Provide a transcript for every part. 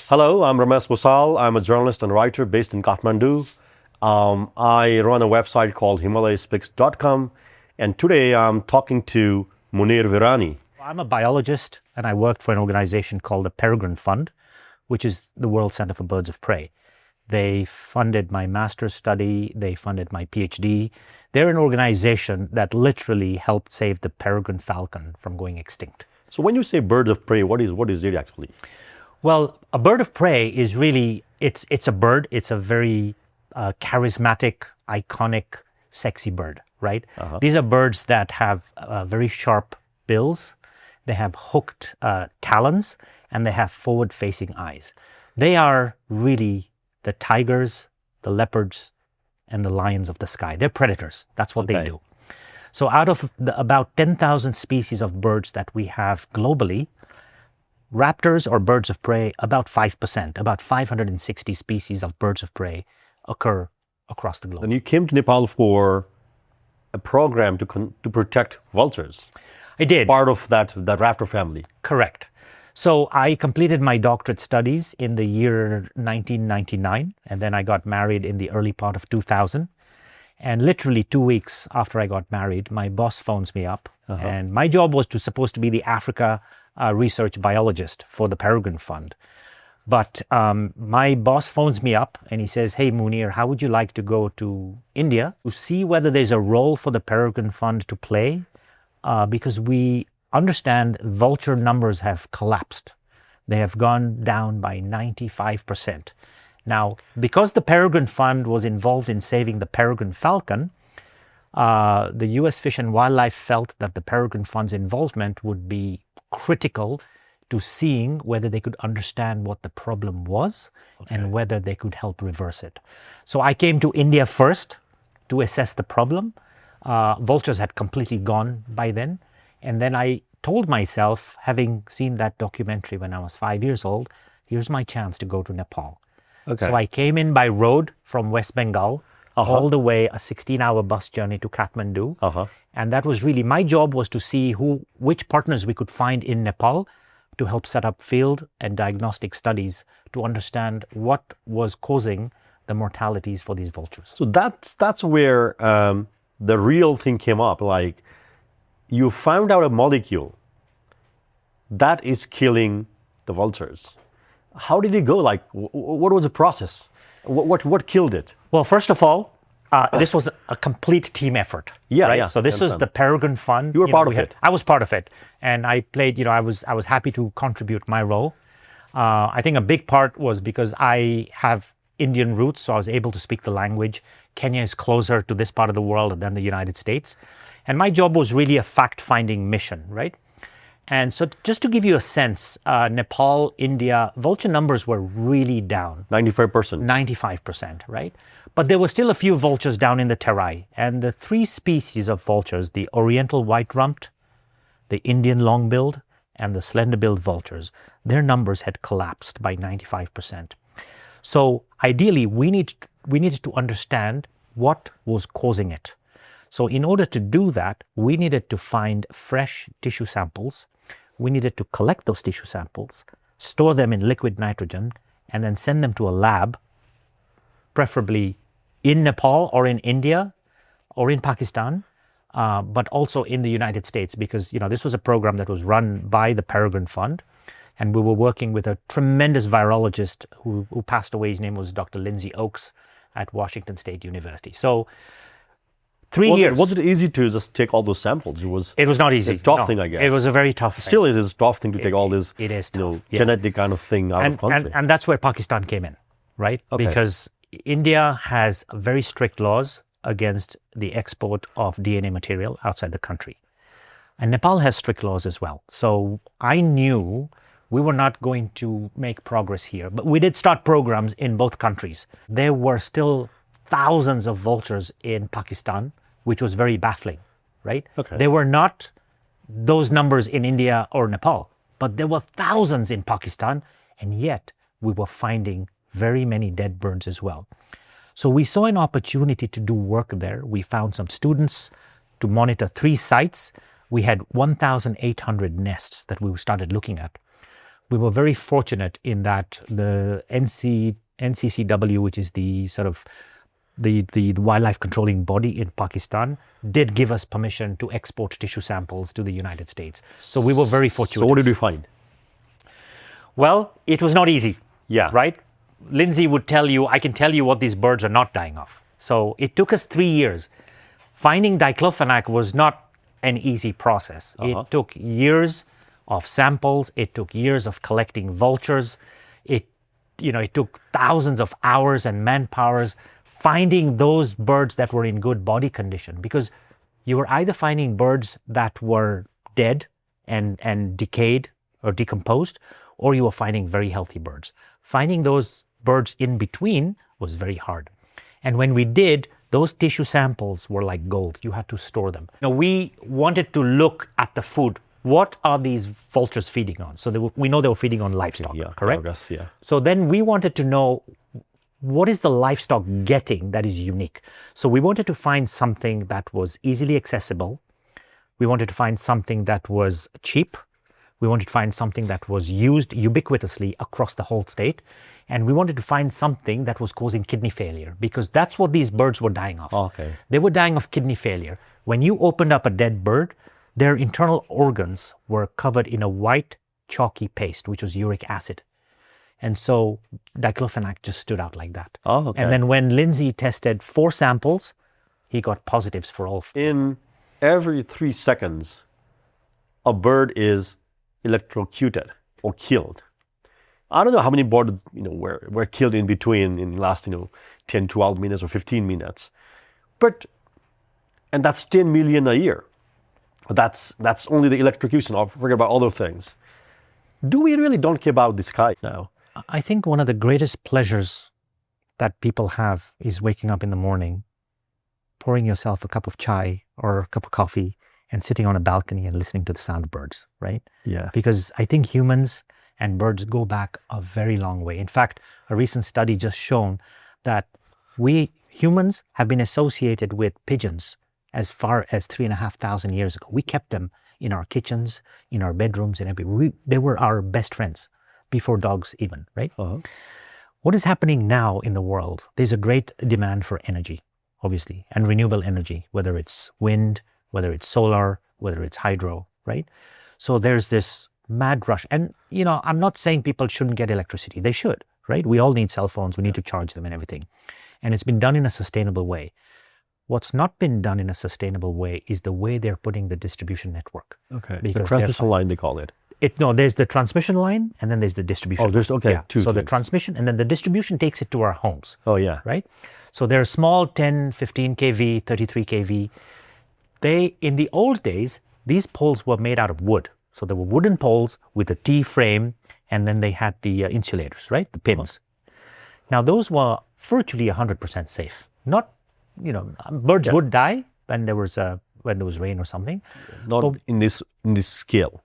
Hello, I'm Ramesh Bosal. I'm a journalist and writer based in Kathmandu. I run a website called himalayaspix.com, and today I'm talking to Munir Virani. I'm a biologist, and I work for an organization called the Peregrine Fund, which is the World Center for Birds of Prey. They funded my master's study, they funded my PhD. They're an organization that literally helped save the peregrine falcon from going extinct. So when you say birds of prey, what is it actually? Well, a bird of prey is really, it's a bird. It's a very charismatic, iconic, sexy bird, right? These are birds that have very sharp bills. They have hooked talons, and they have forward-facing eyes. They are really the tigers, the leopards, and the lions of the sky. They're predators. That's what they do. So out of about 10,000 species of birds that we have globally, raptors or birds of prey, about 5%, about 560 species of birds of prey occur across the globe. And you came to Nepal for a program to protect vultures. I did. Part of that raptor family. Correct. So I completed my doctorate studies in the year 1999, and then I got married in the early part of 2000. And literally 2 weeks after I got married, my boss phones me up. And my job was supposed to be the Africa research biologist for the Peregrine Fund. But my boss phones me up and he says, "Hey, Munir, how would you like to go to India to see whether there's a role for the Peregrine Fund to play? Because we understand vulture numbers have collapsed. They have gone down by 95%. Now, because the Peregrine Fund was involved in saving the peregrine falcon, the U.S. Fish and Wildlife felt that the Peregrine Fund's involvement would be critical to seeing whether they could understand what the problem was and whether they could help reverse it. So I came to India first to assess the problem. Vultures had completely gone by then. And then I told myself, having seen that documentary when I was 5 years old, here's my chance to go to Nepal. So I came in by road from West Bengal, all the way a 16-hour bus journey to Kathmandu. And that was really, my job was to see which partners we could find in Nepal to help set up field and diagnostic studies to understand what was causing the mortalities for these vultures. So that's where the real thing came up. Like, you found out a molecule that is killing the vultures. How did it go? Like, what was the process? What killed it? Well, first of all, this was a complete team effort. Right? So this was the Peregrine Fund. You were part of it. I was part of it, and I played. I was happy to contribute my role. I think a big part was because I have Indian roots, so I was able to speak the language. Kenya is closer to this part of the world than the United States, and my job was really a fact-finding mission, right? And so just to give you a sense, Nepal, India, vulture numbers were really down. 95%. 95%, right? But there were still a few vultures down in the Terai. And the three species of vultures, the Oriental white-rumped, the Indian long-billed, and the slender-billed vultures, their numbers had collapsed by 95%. So ideally, we needed to understand what was causing it. So in order to do that, we needed to find fresh tissue samples. We needed to collect those tissue samples, store them in liquid nitrogen, and then send them to a lab, preferably in Nepal or in India or in Pakistan, but also in the United States, because this was a program that was run by the Peregrine Fund, and we were working with a tremendous virologist who passed away. His name was Dr. Lindsay Oakes at Washington State University. So 3 years. Was it easy to just take all those samples? It was not easy. A tough thing, I guess. It was a very tough thing. Still, it is a tough thing to take all this genetic kind of thing out of country. And that's where Pakistan came in, right? Because India has very strict laws against the export of DNA material outside the country. And Nepal has strict laws as well. So I knew we were not going to make progress here. But we did start programs in both countries. There were still thousands of vultures in Pakistan, which was very baffling, right? There were not those numbers in India or Nepal, but there were thousands in Pakistan, and yet we were finding very many dead birds as well. So we saw an opportunity to do work there. We found some students to monitor 3 sites. We had 1,800 nests that we started looking at. we were very fortunate in that the NCCW, which is the sort of the wildlife controlling body in Pakistan, did give us permission to export tissue samples to the United States. So we were very fortunate. So what did you find? Well, it was not easy. Yeah. Right? Lindsay would tell you, I can tell you what these birds are not dying of. So it took us 3 years. Finding diclofenac was not an easy process. It took years of samples. It took years of collecting vultures. It took thousands of hours and manpowers finding those birds that were in good body condition, because you were either finding birds that were dead and decayed or decomposed, or you were finding very healthy birds. Finding those birds in between was very hard. And when we did, those tissue samples were like gold. You had to store them. Now, we wanted to look at the food. What are these vultures feeding on? So we know they were feeding on livestock, correct? Carcass, yeah. So then we wanted to know, what is the livestock getting that is unique? So we wanted to find something that was easily accessible. We wanted to find something that was cheap. We wanted to find something that was used ubiquitously across the whole state. And we wanted to find something that was causing kidney failure, because that's what these birds were dying of. Okay. They were dying of kidney failure. When you opened up a dead bird, their internal organs were covered in a white chalky paste, which was uric acid. And so diclofenac just stood out like that. Oh, okay. And then when Lindsay tested 4 samples, he got positives for all. In every 3 seconds, a bird is electrocuted or killed. I don't know how many birds were killed in between in the last 10, 12 minutes or 15 minutes. And that's 10 million a year. But that's only the electrocution. I'll forget about other things. Do we really don't care about the sky now? I think one of the greatest pleasures that people have is waking up in the morning, pouring yourself a cup of chai or a cup of coffee and sitting on a balcony and listening to the sound of birds, right? Yeah. Because I think humans and birds go back a very long way. In fact, a recent study just shown that we humans have been associated with pigeons as far as 3,500 years ago. We kept them in our kitchens, in our bedrooms, and everywhere. They were our best friends before dogs even, right? What is happening now in the world? There's a great demand for energy, obviously, and renewable energy, whether it's wind, whether it's solar, whether it's hydro, right? So there's this mad rush. And, I'm not saying people shouldn't get electricity. They should, right? We all need cell phones. We need to charge them and everything. And it's been done in a sustainable way. What's not been done in a sustainable way is the way they're putting the distribution network. Okay. The transmission line, they call it. No, there's the transmission line and then there's the distribution. Oh, there's, okay. Yeah. So the transmission and then the distribution takes it to our homes. Oh, yeah. Right? So they're small 10, 15 kV, 33 kV. In the old days, these poles were made out of wood. So there were wooden poles with a T frame, and then they had the insulators, right? The pins. Now those were virtually 100% safe. Not, birds would die when there was rain or something. Not in this scale.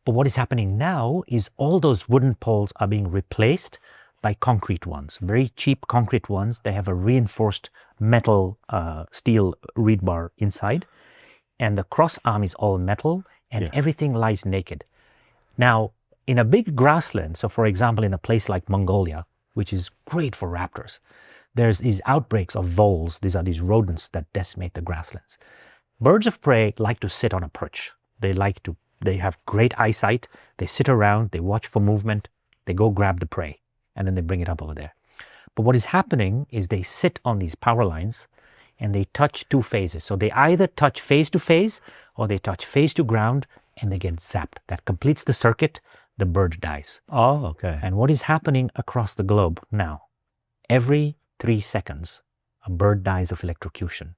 But what is happening now is all those wooden poles are being replaced by concrete ones, very cheap concrete ones. They have a reinforced metal steel reed bar inside, and the cross arm is all metal, and everything lies naked. Now, in a big grassland, so for example, in a place like Mongolia, which is great for raptors, there's these outbreaks of voles. These are these rodents that decimate the grasslands. Birds of prey like to sit on a perch. They have great eyesight. They sit around, they watch for movement, they go grab the prey, and then they bring it up over there. But what is happening is they sit on these power lines and they touch 2 phases. So they either touch phase to phase or they touch phase to ground and they get zapped. That completes the circuit, the bird dies. Oh, okay. And what is happening across the globe now? Every 3 seconds, a bird dies of electrocution.